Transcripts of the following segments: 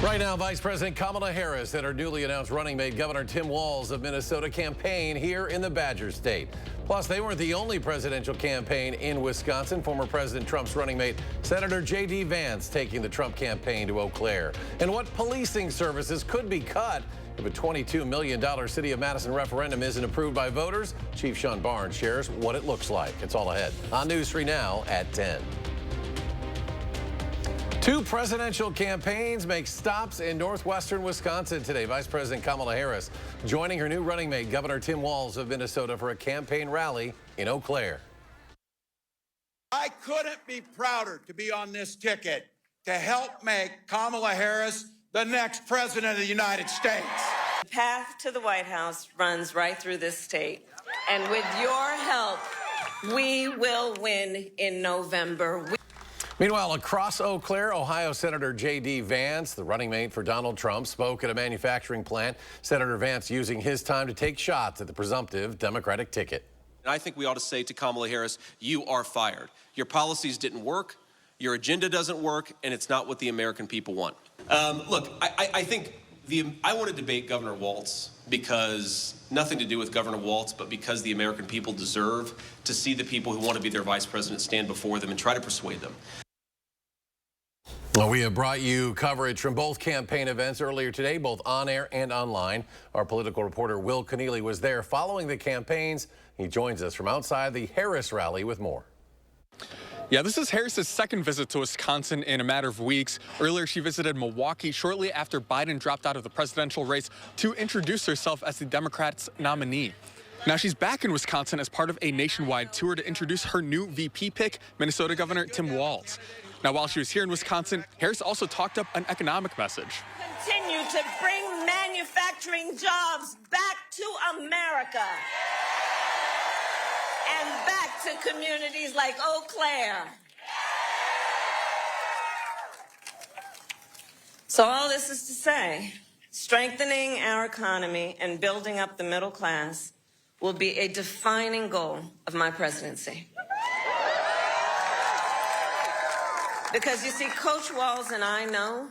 Right now, Vice President Kamala Harris and her newly announced running mate, Governor Tim Walz of Minnesota, campaign here in the Badger State. Plus, they weren't the only presidential campaign in Wisconsin. Former President Trump's running mate, Senator J.D. Vance, taking the Trump campaign to Eau Claire. And what policing services could be cut if a $22 million City of Madison referendum isn't approved by voters. Chief Sean Barnes shares what it looks like. It's all ahead on News 3 Now at 10. Two presidential campaigns make stops in northwestern Wisconsin today. Vice President Kamala Harris joining her new running mate, Governor Tim Walz of Minnesota, for a campaign rally in Eau Claire. I couldn't be prouder to be on this ticket to help make Kamala Harris the next president of the United States. The path to the White House runs right through this state. And with your help, we will win in November. Meanwhile, across Eau Claire, Ohio Senator J.D. Vance, the running mate for Donald Trump, spoke at a manufacturing plant. Senator Vance using his time to take shots at the presumptive Democratic ticket. And I think we ought to say to Kamala Harris, you are fired. Your policies didn't work, your agenda doesn't work, and it's not what the American people want. Look, I think I want to debate Governor Walz because nothing to do with Governor Walz, but because the American people deserve to see the people who want to be their vice president stand before them and try to persuade them. Well, we have brought you coverage from both campaign events earlier today, both on air and online. Our political reporter Will Keneally was there following the campaigns. He joins us from outside the Harris rally with more. Yeah, this is Harris's second visit to Wisconsin in a matter of weeks. Earlier, she visited Milwaukee shortly after Biden dropped out of the presidential race to introduce herself as the Democrats' nominee. Now she's back in Wisconsin as part of a nationwide tour to introduce her new VP pick, Minnesota Governor Tim Walz. Now, while she was here in Wisconsin, Harris also talked up an economic message. Continue to bring manufacturing jobs back to America and back to communities like Eau Claire. So all this is to say, strengthening our economy and building up the middle class will be a defining goal of my presidency. Because you see, Coach Walz and I know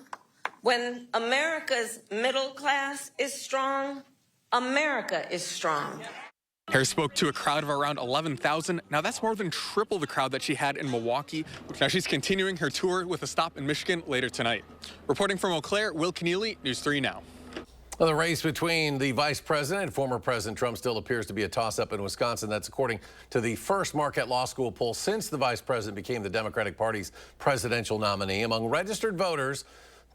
when America's middle class is strong, America is strong. Harris spoke to a crowd of around 11,000. Now that's more than triple the crowd that she had in Milwaukee. Now she's continuing her tour with a stop in Michigan later tonight. Reporting from Eau Claire, Will Keneally, News 3 Now. Well, the race between the vice president and former President Trump still appears to be a toss-up in Wisconsin. That's according to the first Marquette Law School poll since the vice president became the Democratic Party's presidential nominee. Among registered voters,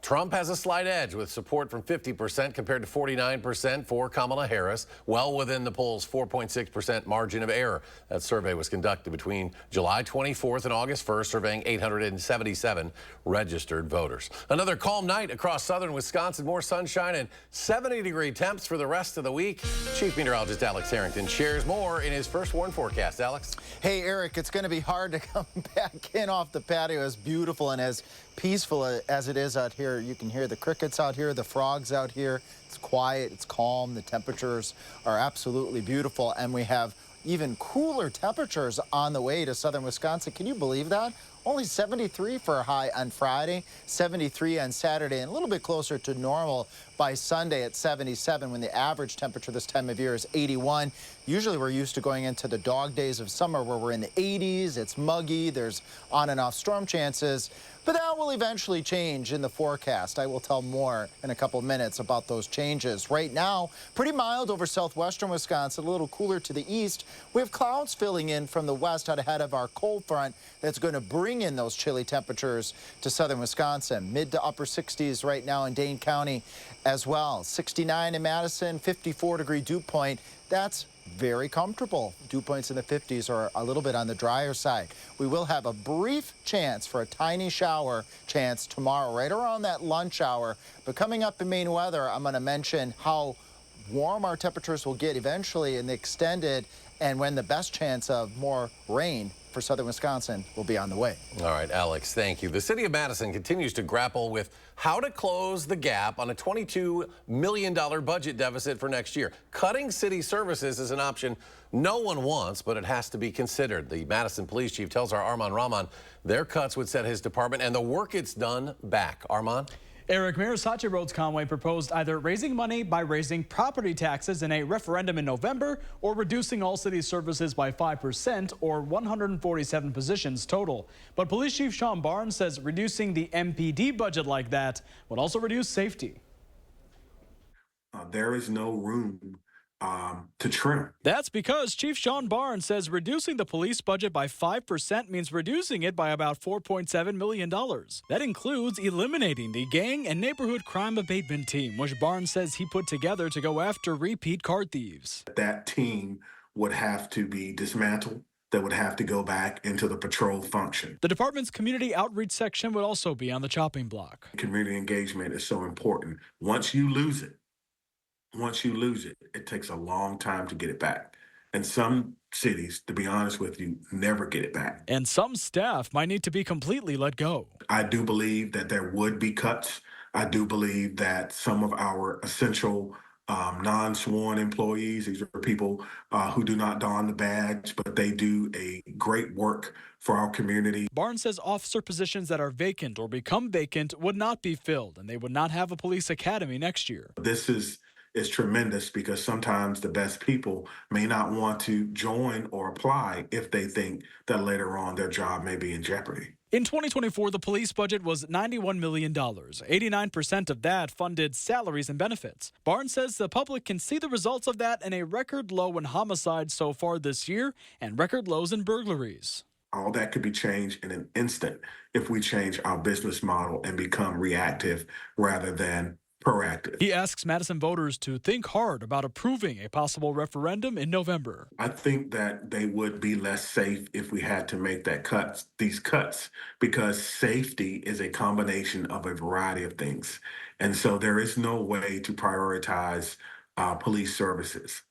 Trump has a slight edge with support from 50% compared to 49% for Kamala Harris, well within the poll's 4.6% margin of error. That survey was conducted between July 24th and August 1st, surveying 877 registered voters. Another calm night across southern Wisconsin, more sunshine and 70-degree temps for the rest of the week. Chief Meteorologist Alex Harrington shares more in his first warn forecast. Alex? Hey, Eric, it's going to be hard to come back in off the patio as beautiful and as peaceful as it is out here. You can hear the crickets out here, the frogs out here. It's quiet, it's calm, the temperatures are absolutely beautiful, and we have even cooler temperatures on the way to southern Wisconsin. Can you believe that? Only 73 for a high on Friday, 73 on Saturday, and a little bit closer to normal by Sunday at 77, when the average temperature this time of year is 81. Usually we're used to going into the dog days of summer where we're in the 80s, it's muggy, there's on and off storm chances, but that will eventually change in the forecast. I will tell more in a couple minutes about those changes. Right now, pretty mild over southwestern Wisconsin, a little cooler to the east. We have clouds filling in from the west out ahead of our cold front that's going to bring in those chilly temperatures to southern Wisconsin. Mid to upper 60s right now in Dane County as well. 69 in Madison, 54-degree dew point. That's very comfortable. Dew points in the 50s are a little bit on the drier side. We will have a brief chance for a tiny shower chance tomorrow, right around that lunch hour. But coming up in Maine weather, I'm going to mention how warm our temperatures will get eventually in the extended, and when the best chance of more rain for southern Wisconsin will be on the way. All right, Alex, thank you. The city of Madison continues to grapple with how to close the gap on a $22 million budget deficit for next year. Cutting city services is an option no one wants, but it has to be considered. The Madison police chief tells our Armand Rahman their cuts would set his department and the work it's done back. Armand? Eric, Mayor Saatchi Rhodes Conway proposed either raising money by raising property taxes in a referendum in November or reducing all city services by 5% or 147 positions total. But Police Chief Sean Barnes says reducing the MPD budget like that would also reduce safety. There is no room to trim. That's because Chief Sean Barnes says reducing the police budget by 5% means reducing it by about $4.7 million. That includes eliminating the gang and neighborhood crime abatement team, which Barnes says he put together to go after repeat car thieves. That team would have to be dismantled. That would have to go back into the patrol function. The department's community outreach section would also be on the chopping block. Community engagement is so important. Once you lose it, it takes a long time to get it back. And some cities, to be honest with you, never get it back. And some staff might need to be completely let go. I do believe that there would be cuts. I do believe that some of our essential non-sworn employees, these are people who do not don the badge, but they do a great work for our community. Barnes says officer positions that are vacant or become vacant would not be filled, and they would not have a police academy next year. This is tremendous because sometimes the best people may not want to join or apply if they think that later on their job may be in jeopardy. In 2024, the police budget was $91 million. 89% of that funded salaries and benefits. Barnes says the public can see the results of that in a record low in homicides so far this year and record lows in burglaries. All that could be changed in an instant if we change our business model and become reactive rather than proactive. He asks Madison voters to think hard about approving a possible referendum in November. I think that they would be less safe if we had to make these cuts, because safety is a combination of a variety of things. And so there is no way to prioritize police services.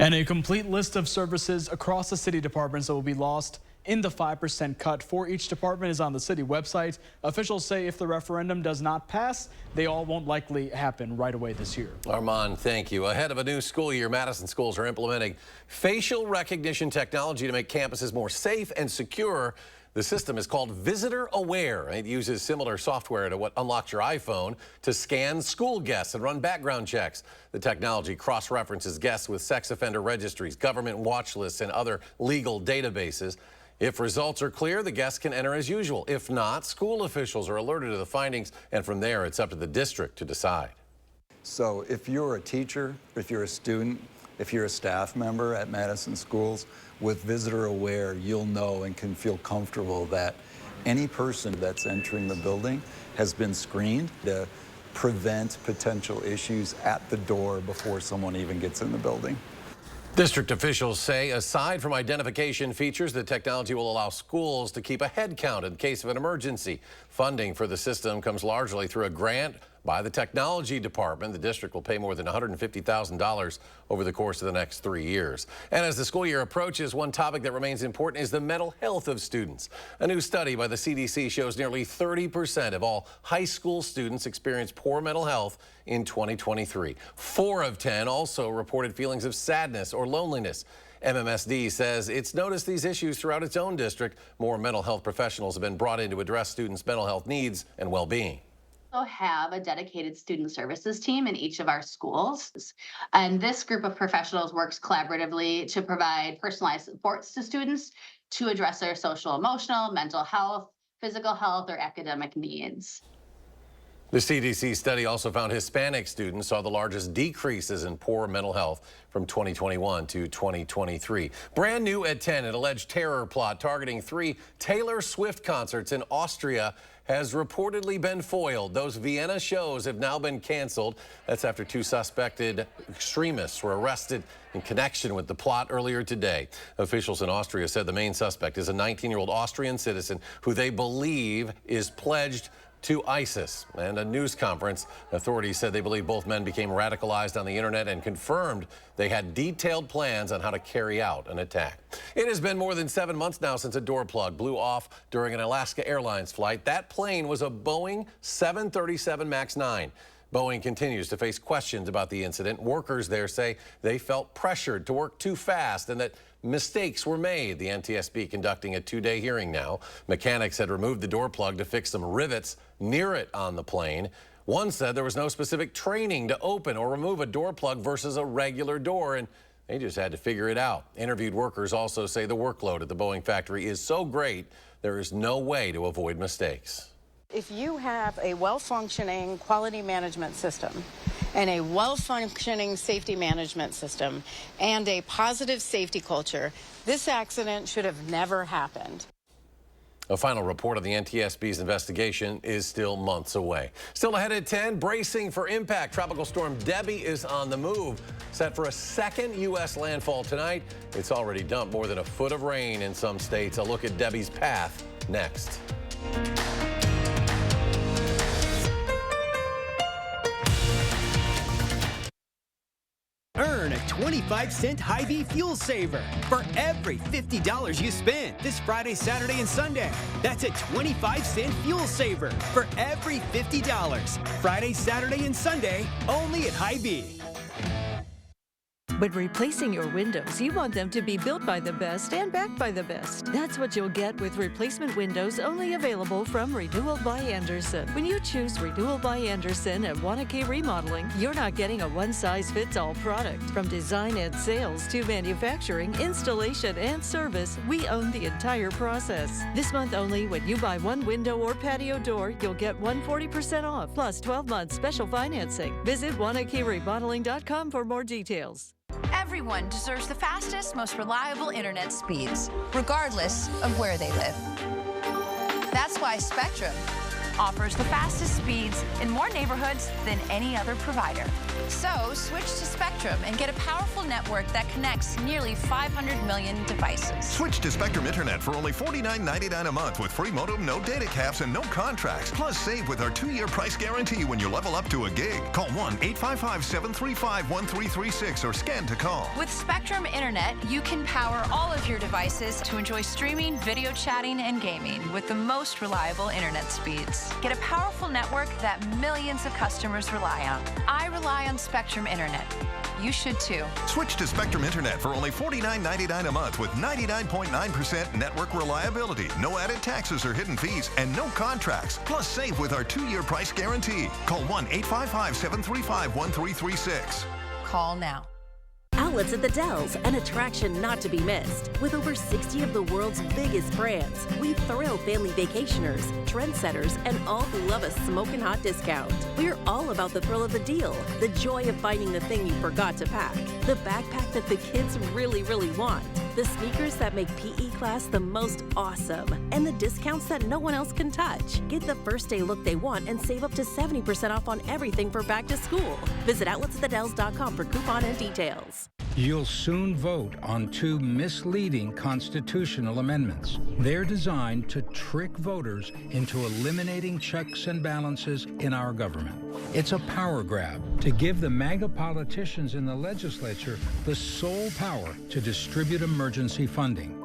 And a complete list of services across the city departments that will be lost in the 5% cut for each department is on the city website. Officials say if the referendum does not pass, they all won't likely happen right away this year. Armand, thank you. Ahead of a new school year, Madison schools are implementing facial recognition technology to make campuses more safe and secure. The system is called Visitor Aware. It uses similar software to what unlocks your iPhone to scan school guests and run background checks. The technology cross-references guests with sex offender registries, government watch lists, and other legal databases. If results are clear, the guests can enter as usual. If not, school officials are alerted to the findings, and from there, it's up to the district to decide. So if you're a teacher, if you're a student, if you're a staff member at Madison schools, with Visitor Aware, you'll know and can feel comfortable that any person that's entering the building has been screened to prevent potential issues at the door before someone even gets in the building. District officials say aside from identification features, the technology will allow schools to keep a head count in case of an emergency. Funding for the system comes largely through a grant by the technology department. The district will pay more than $150,000 over the course of the next 3 years. And as the school year approaches, one topic that remains important is the mental health of students. A new study by the CDC shows nearly 30% of all high school students experience poor mental health in 2023. 4 of 10 also reported feelings of sadness or loneliness. MMSD says it's noticed these issues throughout its own district. More mental health professionals have been brought in to address students' mental health needs and well-being. Also have a dedicated student services team in each of our schools. And this group of professionals works collaboratively to provide personalized supports to students to address their social, emotional, mental health, physical health, or academic needs. The CDC study also found Hispanic students saw the largest decreases in poor mental health from 2021 to 2023. Brand new at 10, an alleged terror plot targeting 3 Taylor Swift concerts in Austria has reportedly been foiled. Those Vienna shows have now been canceled. That's after 2 suspected extremists were arrested in connection with the plot earlier today. Officials in Austria said the main suspect is a 19-year-old Austrian citizen who they believe is pledged to ISIS. And a news conference, authorities said they believe both men became radicalized on the internet and confirmed they had detailed plans on how to carry out an attack. It has been more than 7 months now since a door plug blew off during an Alaska Airlines flight. That plane was a Boeing 737 MAX 9. Boeing continues to face questions about the incident. Workers there say they felt pressured to work too fast and that mistakes were made. The NTSB conducting a 2-day hearing now. Mechanics had removed the door plug to fix some rivets near it on the plane. One said there was no specific training to open or remove a door plug versus a regular door, and they just had to figure it out. Interviewed workers also say the workload at the Boeing factory is so great, there is no way to avoid mistakes. If you have a well-functioning quality management system and a well-functioning safety management system and a positive safety culture, this accident should have never happened. A final report of the NTSB's investigation is still months away. Still ahead at 10, bracing for impact. Tropical storm Debbie is on the move. Set for a second U.S. landfall tonight. It's already dumped more than a foot of rain in some states. A look at Debbie's path next. Earn a 25-cent Hy-Vee fuel saver for every $50 you spend this Friday, Saturday, and Sunday. That's a 25-cent fuel saver for every $50. Friday, Saturday, and Sunday, only at Hy-Vee. When replacing your windows, you want them to be built by the best and backed by the best. That's what you'll get with replacement windows only available from Renewal by Andersen. When you choose Renewal by Andersen at Wanakee Remodeling, you're not getting a one-size-fits-all product. From design and sales to manufacturing, installation, and service, we own the entire process. This month only, when you buy one window or patio door, you'll get 140% off, plus 12 months special financing. Visit WanakeeRemodeling.com for more details. Everyone deserves the fastest, most reliable internet speeds, regardless of where they live. That's why Spectrum offers the fastest speeds in more neighborhoods than any other provider. So switch to Spectrum and get a powerful network that connects nearly 500 million devices. Switch to Spectrum Internet for only $49.99 a month with free modem, no data caps, and no contracts. Plus, save with our 2-year price guarantee when you level up to a gig. Call 1-855-735-1336 or scan to call. With Spectrum Internet, you can power all of your devices to enjoy streaming, video chatting, and gaming with the most reliable internet speeds. Get a powerful network that millions of customers rely on. I rely on Spectrum Internet. You should too. Switch to Spectrum Internet for only $49.99 a month with 99.9% network reliability, no added taxes or hidden fees, and no contracts. Plus, save with our 2-year price guarantee. Call 1-855-735-1336. Call now. Outlets at the Dells, an attraction not to be missed. With over 60 of the world's biggest brands, we thrill family vacationers, trendsetters, and all who love a smoking hot discount. We're all about the thrill of the deal, the joy of finding the thing you forgot to pack, the backpack that the kids really, really want, the sneakers that make PE class the most awesome, and the discounts that no one else can touch. Get the first day look they want and save up to 70% off on everything for back to school. Visit outletsatthedells.com for coupon and details. You'll soon vote on 2 misleading constitutional amendments. They're designed to trick voters into eliminating checks and balances in our government. It's a power grab to give the MAGA politicians in the legislature the sole power to distribute emergency funding.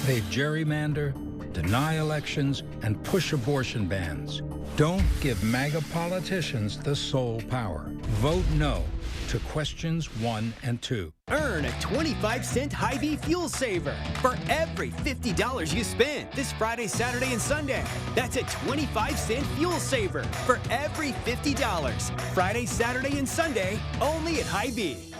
They gerrymander, deny elections, and push abortion bans. Don't give MAGA politicians the sole power. Vote no to questions 1 and 2. Earn a 25-cent Hy-Vee fuel saver for every $50 you spend this Friday, Saturday, and Sunday. That's a 25-cent fuel saver for every $50. Friday, Saturday, and Sunday, only at Hy-Vee.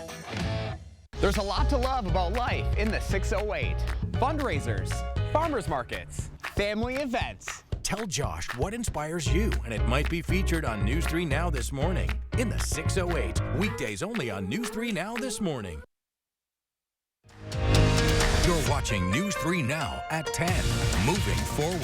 There's a lot to love about life in the 608. Fundraisers, farmers markets, family events. Tell Josh what inspires you, and it might be featured on News 3 Now this morning in the 608. Weekdays only on News 3 Now this morning. You're watching News 3 Now at 10. Moving forward.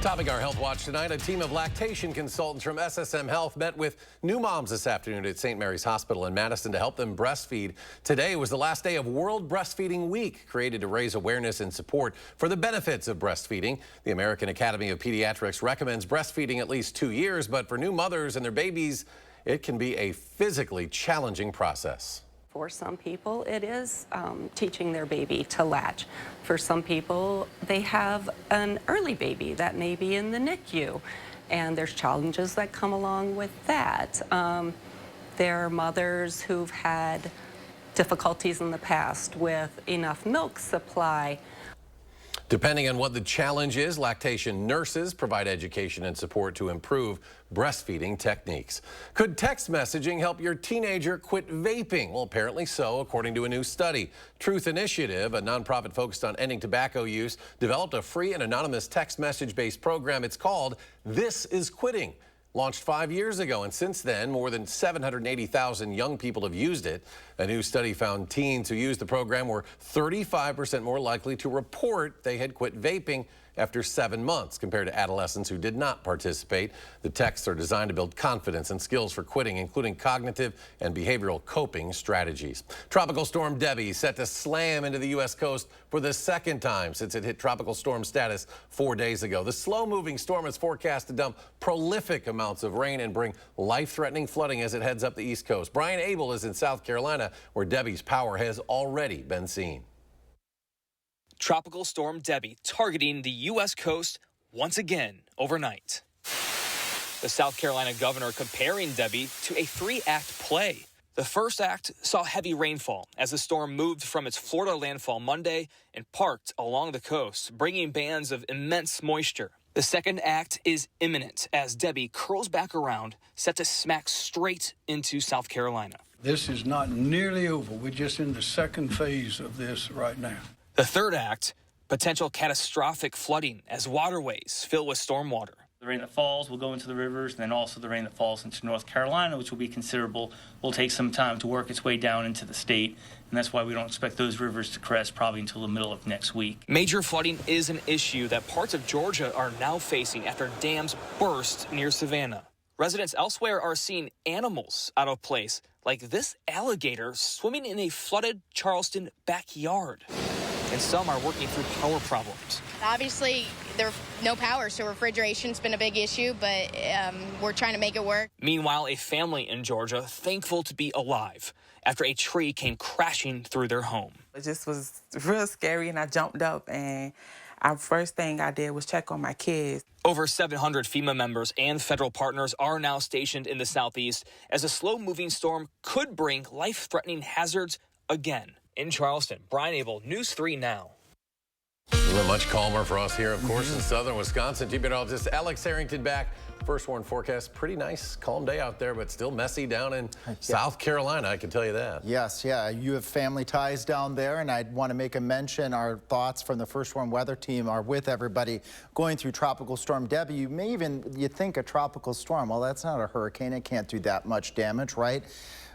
Topping our Health Watch tonight, a team of lactation consultants from SSM Health met with new moms this afternoon at St. Mary's Hospital in Madison to help them breastfeed. Today was the last day of World Breastfeeding Week, created to raise awareness and support for the benefits of breastfeeding. The American Academy of Pediatrics recommends breastfeeding at least 2 years, but for new mothers and their babies, it can be a physically challenging process. For some people, it is teaching their baby to latch. For some people, they have an early baby that may be in the NICU, and there's challenges that come along with that. There are mothers who've had difficulties in the past with enough milk supply. Depending on what the challenge is, lactation nurses provide education and support to improve breastfeeding techniques. Could text messaging help your teenager quit vaping? Well, apparently so, according to a new study. Truth Initiative, a nonprofit focused on ending tobacco use, developed a free and anonymous text message-based program. It's called This Is Quitting. Launched 5 years ago, and since then, more than 780,000 young people have used it. A new study found teens who used the program were 35% more likely to report they had quit vaping after 7 months compared to adolescents who did not participate. The texts are designed to build confidence and skills for quitting, including cognitive and behavioral coping strategies. Tropical Storm Debbie set to slam into the U.S. coast for the second time since it hit tropical storm status 4 days ago. The slow-moving storm is forecast to dump prolific amounts of rain and bring life-threatening flooding as it heads up the East Coast. Brian Abel is in South Carolina, where Debbie's power has already been seen. Tropical Storm Debbie targeting the U.S. coast once again overnight. The South Carolina governor comparing Debbie to a 3-act play. The first act saw heavy rainfall as the storm moved from its Florida landfall Monday and parked along the coast, bringing bands of immense moisture. The second act is imminent as Debbie curls back around, set to smack straight into South Carolina. This is not nearly over. We're just in the second phase of this right now. The third act, potential catastrophic flooding as waterways fill with stormwater. The rain that falls will go into the rivers, and then also the rain that falls into North Carolina, which will be considerable, will take some time to work its way down into the state, and that's why we don't expect those rivers to crest probably until the middle of next week. Major flooding is an issue that parts of Georgia are now facing after dams burst near Savannah. Residents elsewhere are seeing animals out of place, like this alligator swimming in a flooded Charleston backyard. And some are working through power problems. Obviously, there's no power, so refrigeration's been a big issue, but we're trying to make it work. Meanwhile, a family in Georgia thankful to be alive after a tree came crashing through their home. It just was real scary, and I jumped up, and first thing I did was check on my kids. Over 700 FEMA members and federal partners are now stationed in the southeast as a slow-moving storm could bring life-threatening hazards again. In Charleston, Brian Abel, News 3 Now. A little much calmer for us here, of course, in southern Wisconsin. Meteorologist Alex Harrington back. First warn forecast, pretty nice, calm day out there, but still messy down in South Carolina, I can tell you that. Yes, yeah, you have family ties down there, and I'd want to make a mention. Our thoughts from the First Warn Weather Team are with everybody going through Tropical Storm Debbie. You think a tropical storm, well, that's not a hurricane. It can't do that much damage, right?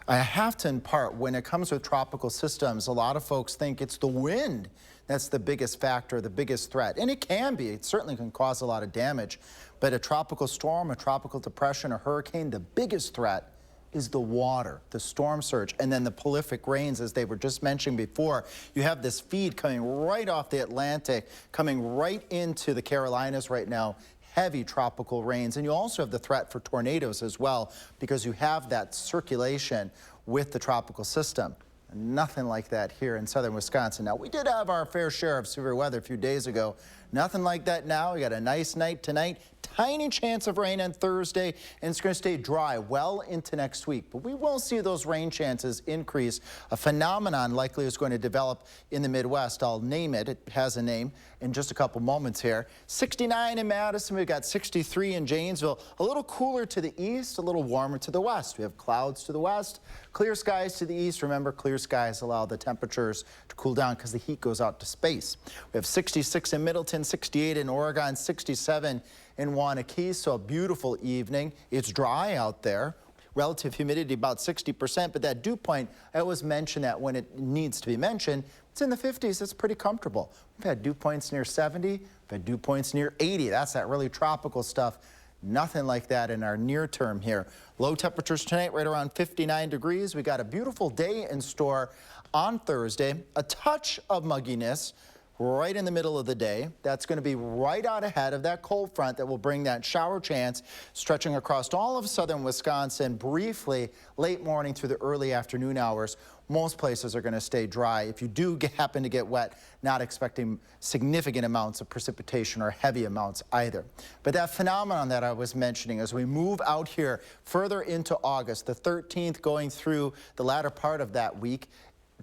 I have to impart, when it comes with tropical systems, a lot of folks think it's the wind that's the biggest factor, the biggest threat. And it can be. It certainly can cause a lot of damage. But a tropical storm, a tropical depression, a hurricane, the biggest threat is the water, the storm surge, and then the prolific rains, as they were just mentioning before. You have this feed coming right off the Atlantic, coming right into the Carolinas right now. Heavy tropical rains, and you also have the threat for tornadoes as well, because you have that circulation with the tropical system. Nothing like that here in southern Wisconsin. Now, we did have our fair share of severe weather a few days ago. Nothing like that now. We got a nice night tonight. Tiny chance of rain on Thursday, and it's going to stay dry well into next week. But we will see those rain chances increase. A phenomenon likely is going to develop in the Midwest. I'll name it. It has a name in just a couple moments here. 69 in Madison. We've got 63 in Janesville. A little cooler to the east, a little warmer to the west. We have clouds to the west, clear skies to the east. Remember, clear skies allow the temperatures to cool down because the heat goes out to space. We have 66 in Middleton, 68 in Oregon, 67 in Wanakee, so a beautiful evening. It's dry out there. Relative humidity about 60%, but that dew point, I always mention that when it needs to be mentioned, it's in the 50s. It's pretty comfortable. We've had dew points near 70. We've had dew points near 80. That's that really tropical stuff. Nothing like that in our near term here. Low temperatures tonight, right around 59 degrees. We got a beautiful day in store on Thursday. A touch of mugginess right in the middle of the day. That's going to be right out ahead of that cold front that will bring that shower chance stretching across all of southern Wisconsin briefly late morning through the early afternoon hours. Most places are going to stay dry. If you do happen to get wet, not expecting significant amounts of precipitation or heavy amounts either. But that phenomenon that I was mentioning as we move out here further into August, the 13th going through the latter part of that week,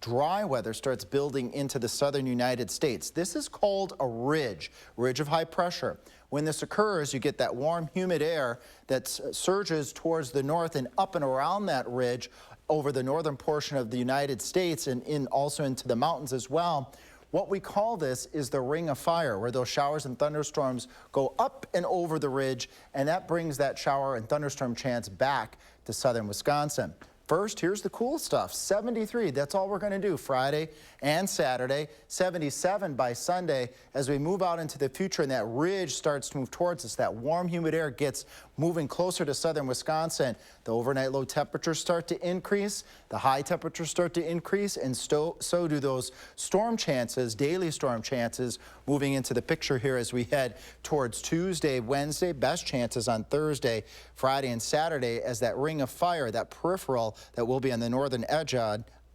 dry weather starts building into the southern United States. This is called a ridge of high pressure. When this occurs, you get that warm, humid air that surges towards the north and up and around that ridge over the northern portion of the United States and also into the mountains as well. What we call this is the ring of fire, where those showers and thunderstorms go up and over the ridge, and that brings that shower and thunderstorm chance back to southern Wisconsin. First, here's the cool stuff. 73, that's all we're going to do Friday and Saturday. 77 by Sunday. As we move out into the future and that ridge starts to move towards us, that warm, humid air gets moving closer to southern Wisconsin. The overnight low temperatures start to increase. The high temperatures start to increase, and so do those storm chances, daily storm chances, moving into the picture here as we head towards Tuesday, Wednesday. Best chances on Thursday, Friday, and Saturday as that ring of fire, that peripheral that will be on the northern edge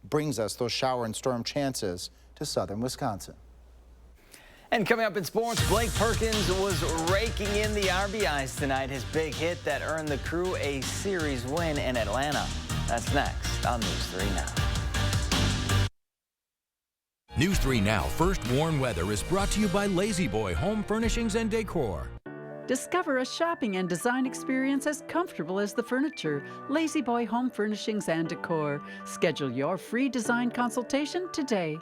brings us those shower and storm chances to southern Wisconsin. And coming up in sports, Blake Perkins was raking in the RBIs tonight. His big hit that earned the Crew a series win in Atlanta. That's next on News 3 Now. News 3 Now First Warn Weather is brought to you by Lazy Boy Home Furnishings and Decor. Discover a shopping and design experience as comfortable as the furniture. Lazy Boy Home Furnishings and Decor. Schedule your free design consultation today.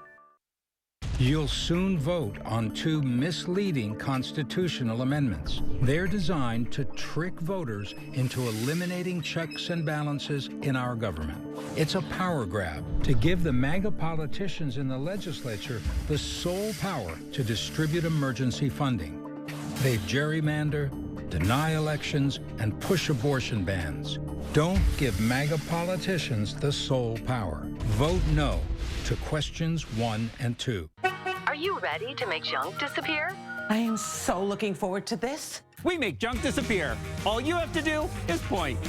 You'll soon vote on two misleading constitutional amendments. They're designed to trick voters into eliminating checks and balances in our government. It's a power grab to give the MAGA politicians in the legislature the sole power to distribute emergency funding. They gerrymander, deny elections, and push abortion bans. Don't give MAGA politicians the sole power. Vote no to questions 1 and 2. Are you ready to make junk disappear? I am so looking forward to this. We make junk disappear. All you have to do is point.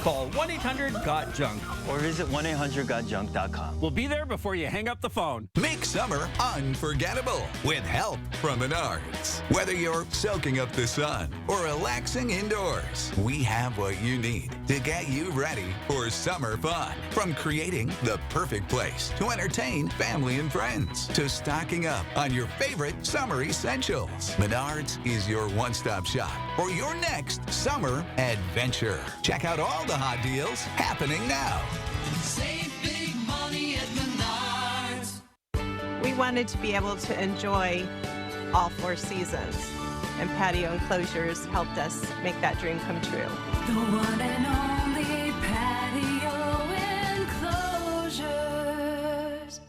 Call 1-800-GOT-JUNK or visit 1-800-GOT-JUNK.com. We'll be there before you hang up the phone. Make summer unforgettable with help from Menards. Whether you're soaking up the sun or relaxing indoors, we have what you need to get you ready for summer fun. From creating the perfect place to entertain family and friends to stocking up on your favorite summer essentials. Menards is your one-stop shop for your next summer adventure. Check out all the hot deals happening now. Save big money at Menards. We wanted to be able to enjoy all 4 seasons, and patio enclosures helped us make that dream come true. The one and only patio enclosures.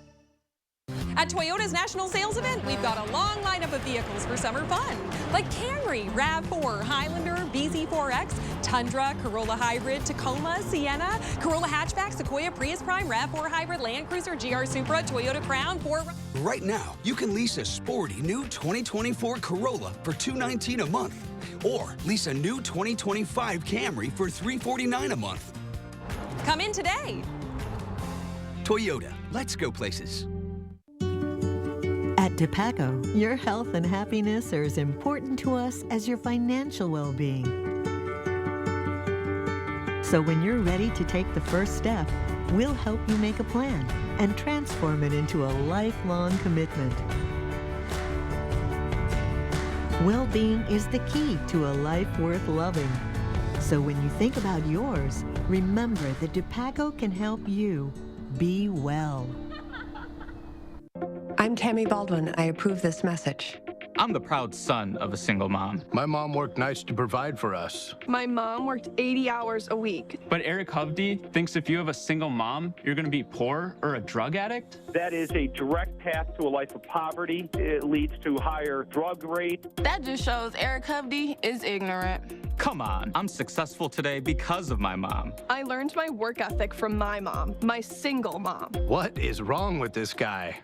At Toyota's National Sales Event, we've got a long lineup of vehicles for summer fun, like Camry, RAV4, Highlander, BZ4X, Tundra, Corolla Hybrid, Tacoma, Sienna, Corolla Hatchback, Sequoia, Prius Prime, RAV4 Hybrid, Land Cruiser, GR Supra, Toyota Crown, Ford. Right now, you can lease a sporty new 2024 Corolla for $219 a month, or lease a new 2025 Camry for $349 a month. Come in today. Toyota, let's go places. At DePaco, your health and happiness are as important to us as your financial well-being. So when you're ready to take the first step, we'll help you make a plan and transform it into a lifelong commitment. Well-being is the key to a life worth loving. So when you think about yours, remember that DePaco can help you be well. I'm Tammy Baldwin. I approve this message. I'm the proud son of a single mom. My mom worked nights to provide for us. My mom worked 80 hours a week. But Eric Hovde thinks if you have a single mom, you're going to be poor or a drug addict? That is a direct path to a life of poverty. It leads to higher drug rates. That just shows Eric Hovde is ignorant. Come on, I'm successful today because of my mom. I learned my work ethic from my mom, my single mom. What is wrong with this guy?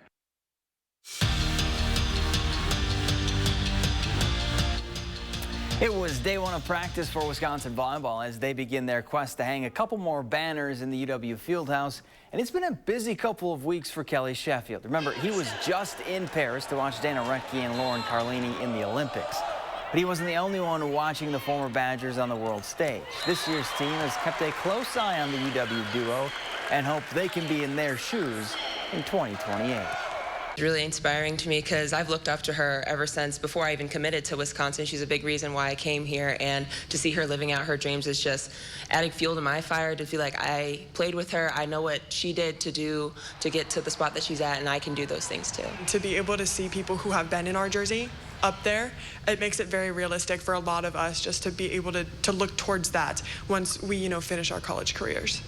It was day 1 of practice for Wisconsin volleyball as they begin their quest to hang a couple more banners in the UW Fieldhouse. And it's been a busy couple of weeks for Kelly Sheffield. Remember, he was just in Paris to watch Dana Rettke and Lauren Carlini in the Olympics. But he wasn't the only one watching the former Badgers on the world stage. This year's team has kept a close eye on the UW duo and hope they can be in their shoes in 2028. It's really inspiring to me because I've looked up to her ever since before I even committed to Wisconsin. She's a big reason why I came here, and to see her living out her dreams is just adding fuel to my fire to feel like I played with her. I know what she did to get to the spot that she's at, and I can do those things too. To be able to see people who have been in our jersey up there, it makes it very realistic for a lot of us just to be able to look towards that once we, finish our college careers.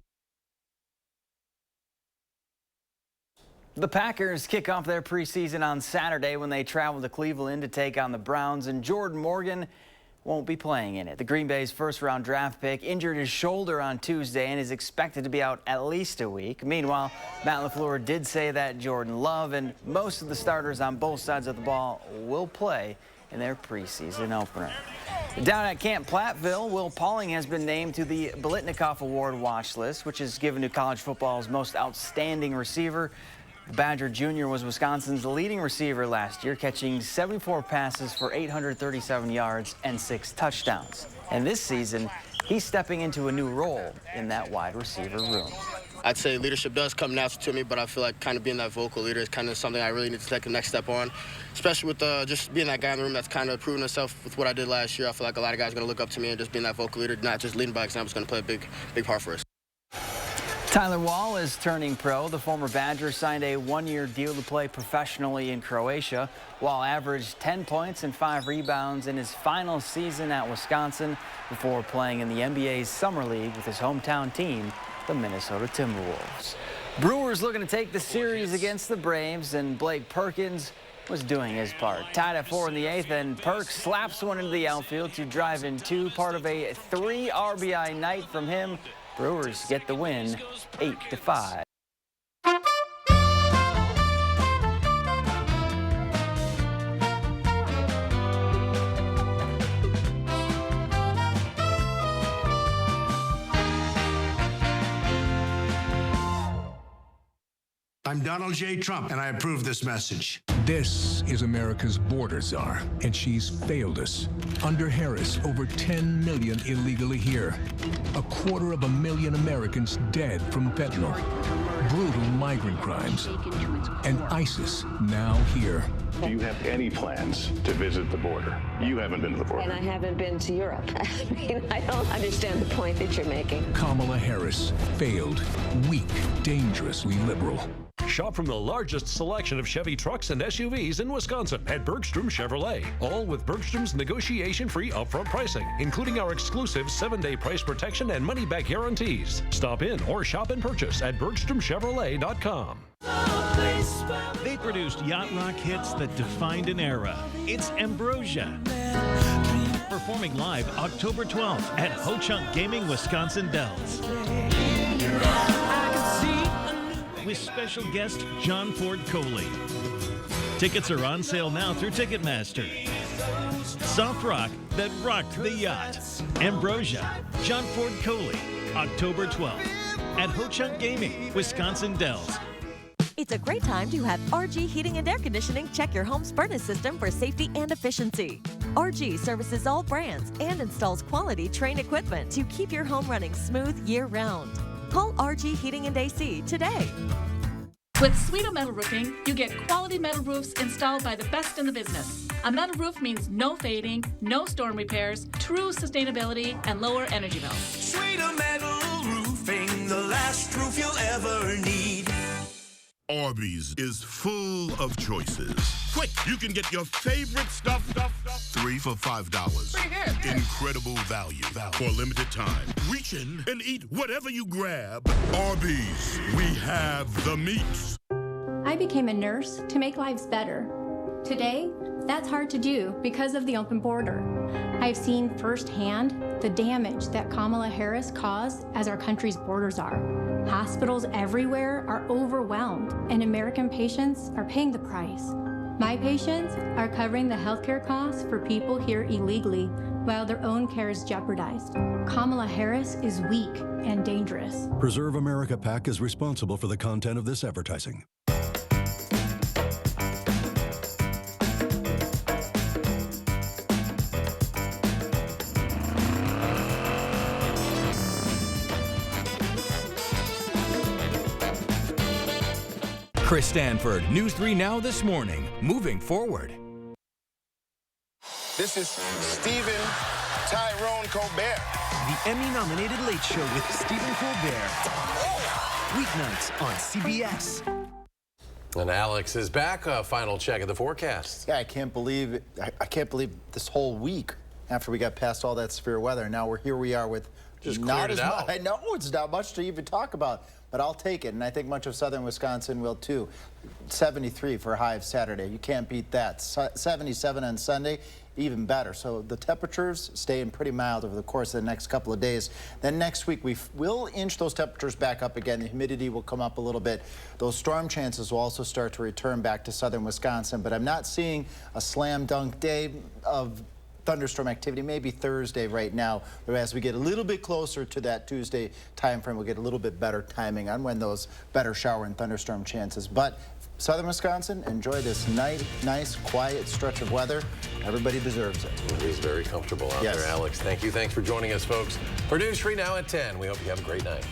The Packers kick off their preseason on Saturday when they travel to Cleveland to take on the Browns, and Jordan Morgan won't be playing in it. The Green Bay's first-round draft pick injured his shoulder on Tuesday and is expected to be out at least a week. Meanwhile, Matt LaFleur did say that Jordan Love and most of the starters on both sides of the ball will play in their preseason opener. Down at Camp Platteville, Will Pauling has been named to the Biletnikoff Award watch list, which is given to college football's most outstanding receiver. Badger Jr. was Wisconsin's leading receiver last year, catching 74 passes for 837 yards and 6 touchdowns. And this season, he's stepping into a new role in that wide receiver room. I'd say leadership does come natural to me, but I feel like kind of being that vocal leader is kind of something I really need to take the next step on, especially with just being that guy in the room that's kind of proven himself with what I did last year. I feel like a lot of guys are going to look up to me, and just being that vocal leader, not just leading by example, is going to play a big part for us. Tyler Wall is turning pro. The former Badger signed a one-year deal to play professionally in Croatia. Wall averaged 10 points and 5 rebounds in his final season at Wisconsin before playing in the NBA's Summer League with his hometown team, the Minnesota Timberwolves. Brewers looking to take the series against the Braves, and Blake Perkins was doing his part. Tied at 4 in the 8th, and Perk slaps one into the outfield to drive in 2, part of a 3 RBI night from him. Brewers get the win, 8-5. I'm Donald J. Trump, and I approve this message. This is America's border czar, and she's failed us. Under Harris, over 10 million illegally here. 250,000 Americans dead from fentanyl. Brutal migrant crimes. And ISIS now here. Do you have any plans to visit the border? You haven't been to the border. And I haven't been to Europe. I mean, I don't understand the point that you're making. Kamala Harris, failed, weak, dangerously liberal. Shop from the largest selection of Chevy trucks and SUVs in Wisconsin at Bergstrom Chevrolet. All with Bergstrom's negotiation-free upfront pricing, including our exclusive 7-day price protection and money-back guarantees. Stop in or shop and purchase at BergstromChevrolet.com. They produced yacht rock hits that defined an era. It's Ambrosia. Performing live October 12th at Ho Chunk Gaming, Wisconsin Dells. With special guest John Ford Coley. Tickets are on sale now through Ticketmaster. Soft rock that rocked the yacht. Ambrosia, John Ford Coley, October 12th at Ho Chunk Gaming, Wisconsin Dells. It's a great time to have RG Heating and Air Conditioning check your home's furnace system for safety and efficiency. RG services all brands and installs quality Trane equipment to keep your home running smooth year-round. Call RG Heating and AC today. With Sweeto Metal Roofing, you get quality metal roofs installed by the best in the business. A metal roof means no fading, no storm repairs, true sustainability, and lower energy bills. Sweeto Metal Roofing, the last roof you'll ever need. Arby's is full of choices. Quick, you can get your favorite stuff 3 for $5. Incredible value for a limited time. Reach in and eat whatever you grab. Arby's, we have the meats. I became a nurse to make lives better. Today, that's hard to do because of the open border. I've seen firsthand the damage that Kamala Harris caused as our country's borders are. Hospitals everywhere are overwhelmed, and American patients are paying the price. My patients are covering the healthcare costs for people here illegally while their own care is jeopardized. Kamala Harris is weak and dangerous. Preserve America PAC is responsible for the content of this advertising. Chris Stanford, News 3 Now This Morning, moving forward. This is Stephen Tyrone Colbert. The Emmy-nominated Late Show with Stephen Colbert. Weeknights on CBS. And Alex is back. Final check of the forecast. Yeah, I can't believe this whole week after we got past all that severe weather. Now we are with just not cleared it out. I know it's not much to even talk about, but I'll take it, and I think much of southern Wisconsin will too. 73 for a high of Saturday. You can't beat that. 77 on Sunday. Even better. So the temperatures staying pretty mild over the course of the next couple of days. Then next week we will inch those temperatures back up again. The humidity will come up a little bit. Those storm chances will also start to return back to southern Wisconsin, but I'm not seeing a slam dunk day of thunderstorm activity, maybe Thursday right now. But as we get a little bit closer to that Tuesday time frame, we'll get a little bit better timing on when those better shower and thunderstorm chances. But southern Wisconsin, enjoy this nice, quiet stretch of weather. Everybody deserves it. He's very comfortable out there, Alex. Thank you. Thanks for joining us, folks. For News 3 Now at 10. We hope you have a great night.